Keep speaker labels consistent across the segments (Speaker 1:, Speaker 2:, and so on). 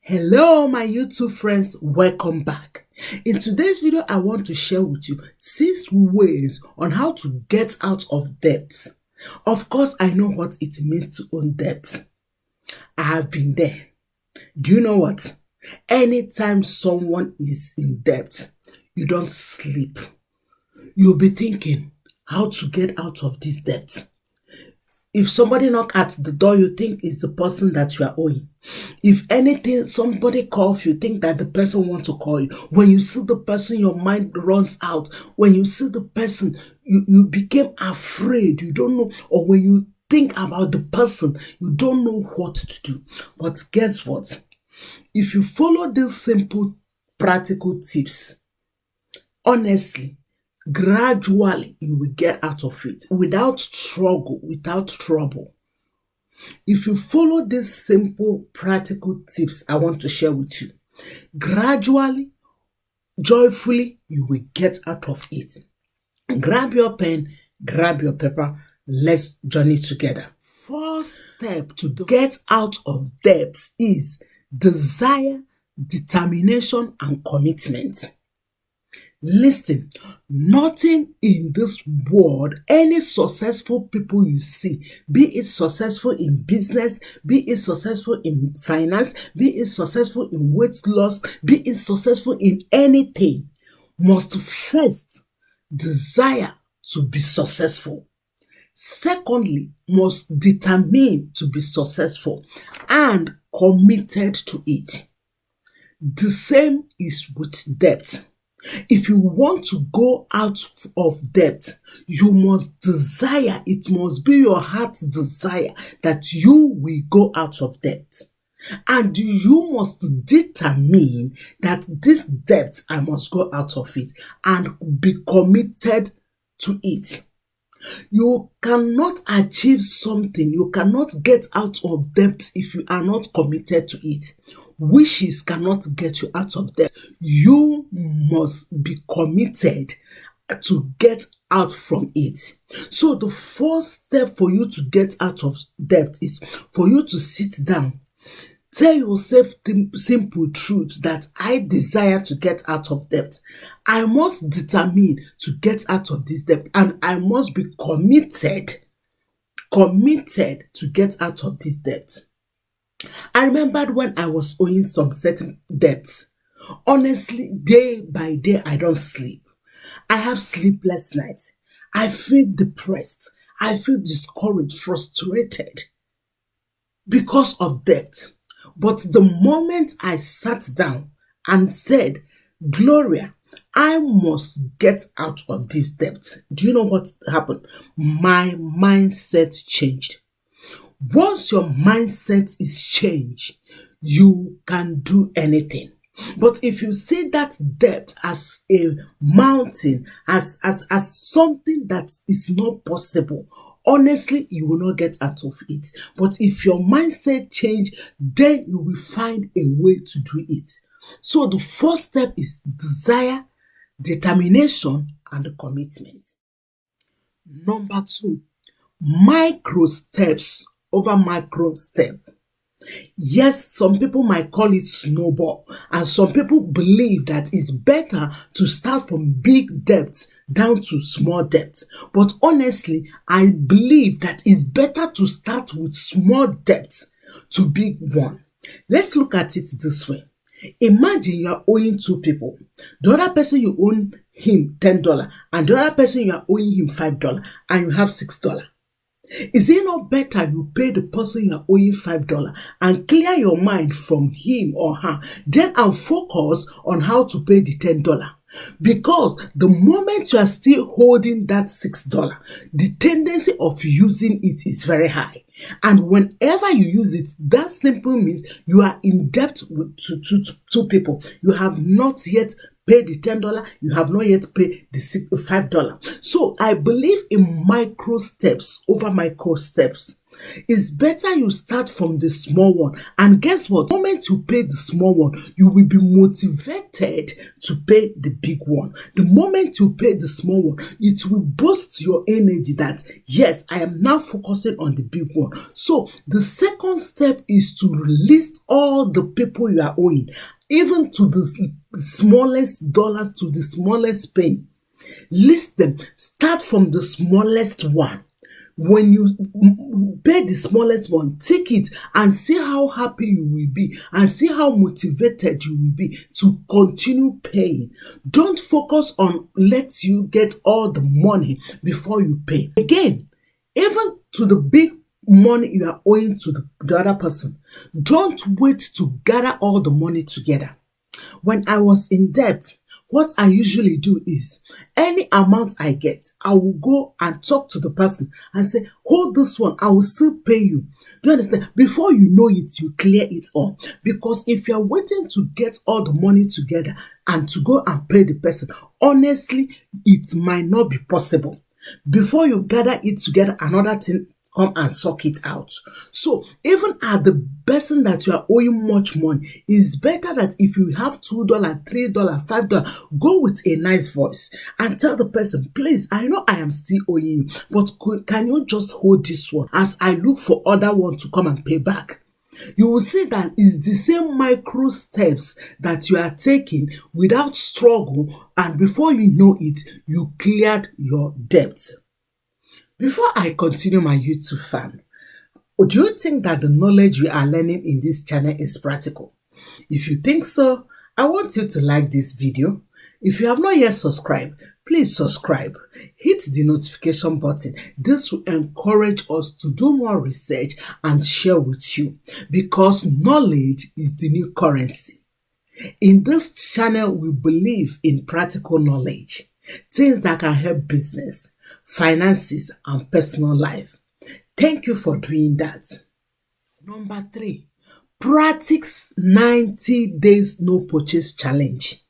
Speaker 1: Hello my YouTube friends, welcome back. In today's video, I want to share with you 6 ways on how to get out of debt. Of course, I know what it means to own debt. I have been there. Do you know what? Anytime someone is in debt, you don't sleep. You'll be thinking how to get out of this debt. If somebody knock at the door, you think it's the person that you are owing. If anything, somebody calls, you think that the person wants to call you. When you see the person, your mind runs out. When you see the person, you became afraid. You don't know. Or when you think about the person, you don't know what to do. But guess what? If you follow these simple, practical tips, honestly, gradually you will get out of it without struggle, without trouble. If you follow these simple practical tips I want to share with you, gradually, joyfully, you will get out of it. Grab your pen, grab your paper, let's journey together. First step to get out of debt is desire, determination, and commitment. Listen, nothing in this world, any successful people you see, be it successful in business, be it successful in finance, be it successful in weight loss, be it successful in anything, must first desire to be successful. Secondly, must determine to be successful and committed to it. The same is with debt. If you want to go out of debt, you must desire, it must be your heart's desire that you will go out of debt. And you must determine that this debt, I must go out of it and be committed to it. You cannot achieve something, you cannot get out of debt if you are not committed to it. Wishes cannot get you out of debt. You must be committed to get out from it. So the first step for you to get out of debt is for you to sit down. Tell yourself the simple truth that I desire to get out of debt. I must determine to get out of this debt, and I must be committed to get out of this debt. I remembered when I was owing some certain debts. Honestly, day by day, I don't sleep. I have sleepless nights. I feel depressed. I feel discouraged, frustrated because of debt. But the moment I sat down and said, Gloria, I must get out of this debt, do you know what happened? My mindset changed. Once your mindset is changed, you can do anything. But if you see that debt as a mountain, as something that is not possible, honestly, you will not get out of it. But if your mindset change, then you will find a way to do it. So the first step is desire, determination, and commitment. Number 2, micro steps over macro step. Yes, some people might call it snowball, and some people believe that it's better to start from big debts down to small debts. But honestly, I believe that it's better to start with small debts to big one. Let's look at it this way. Imagine you are owing 2 people. The other person you owe him $10, and the other person you are owing him $5, and you have $6. Is it not better you pay the person you are owing $5 and clear your mind from him or her, then and focus on how to pay the $10? Because the moment you are still holding that $6, the tendency of using it is very high. And whenever you use it, that simply means you are in debt with two people. You have not yet paid the $10, you have not yet paid the $5. So I believe in micro steps over micro steps. It's better you start from the small one. And guess what? The moment you pay the small one, you will be motivated to pay the big one. The moment you pay the small one, it will boost your energy that, yes, I am now focusing on the big one. So the second step is to list all the people you are owing, even to the smallest dollars, to the smallest penny. List them. Start from the smallest one. When you pay the smallest one, take it and see how happy you will be and see how motivated you will be to continue paying. Don't focus on let you get all the money before you pay. Again, even to the big money you are owing to the other person, don't wait to gather all the money together. When I was in debt, what I usually do is any amount I get, I will go and talk to the person and say, hold this one, I will still pay you. Do you understand? Before you know it, you clear it all. Because if you're waiting to get all the money together and to go and pay the person, honestly, it might not be possible. Before you gather it together, another thing come and suck it out. So even at the person that you are owing much money, it's better that if you have $2, $3, $5, go with a nice voice and tell the person, please, I know I am still owing you, but can you just hold this one as I look for other one to come and pay back? You will see that it's the same micro steps that you are taking without struggle, and before you know it, you cleared your debt. Before I continue my YouTube fam, do you think that the knowledge we are learning in this channel is practical? If you think so, I want you to like this video. If you have not yet subscribed, please subscribe. Hit the notification button. This will encourage us to do more research and share with you, because knowledge is the new currency. In this channel, we believe in practical knowledge, things that can help business, finances, and personal life. Thank you for doing that. Number 3, practice 90 days no purchase challenge.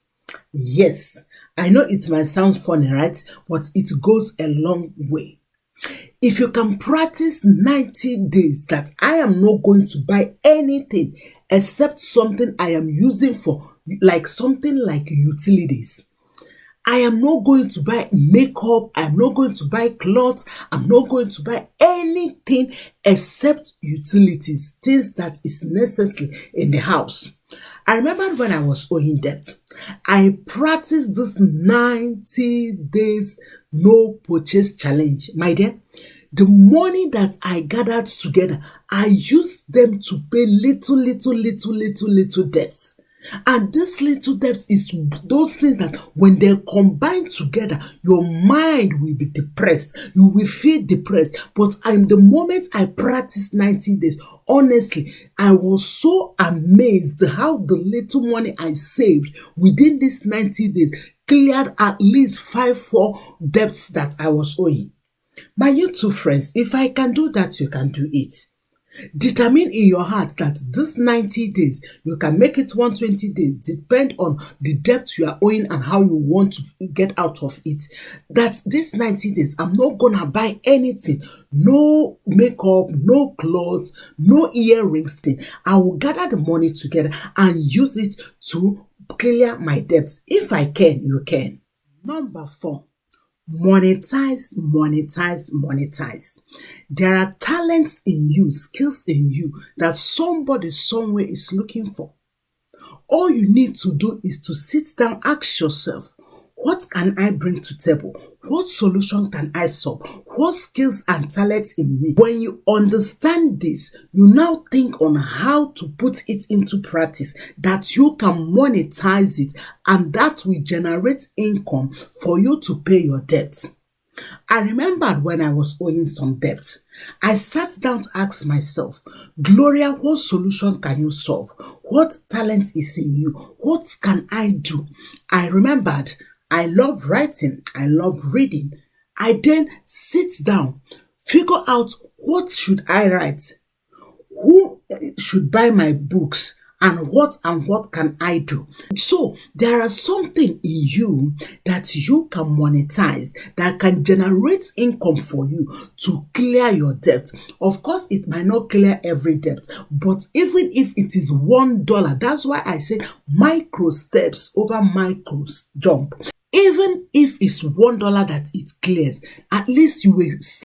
Speaker 1: Yes, I know it might sound funny, right? But it goes a long way. If you can practice 90 days that I am not going to buy anything except something I am using for, like something like utilities. I am not going to buy makeup, I'm not going to buy clothes, I'm not going to buy anything except utilities, things that is necessary in the house. I remember when I was owing debt, I practiced this 90 days no purchase challenge. My dear, the money that I gathered together, I used them to pay little debts. And this little debts is those things that when they combine together, your mind will be depressed. You will feel depressed. But the moment I practiced 90 days, honestly, I was so amazed how the little money I saved within these 90 days cleared at least 4 debts that I was owing. My YouTube friends, if I can do that, you can do it. Determine in your heart that this 90 days, you can make it 120 days, depend on the debt you are owing and how you want to get out of it. That this 90 days, I'm not gonna buy anything, no makeup, no clothes, no earrings thing. I will gather the money together and use it to clear my debts. If I can, you can. Number 4. Monetize. There are talents in you, skills in you that somebody somewhere is looking for. All you need to do is to sit down, ask yourself, what can I bring to the table? What solution can I solve? What skills and talents in me? When you understand this, you now think on how to put it into practice, that you can monetize it, and that will generate income for you to pay your debts. I remembered when I was owing some debts, I sat down to ask myself, Gloria, what solution can you solve? What talent is in you? What can I do? I remembered I love writing, I love reading. I then sit down, figure out what should I write? Who should buy my books? and what can I do? So there are something in you that you can monetize, that can generate income for you to clear your debt. Of course, it might not clear every debt, but even if it is $1, that's why I say micro steps over micro jump. Even if it's $1 that it clears, at least you will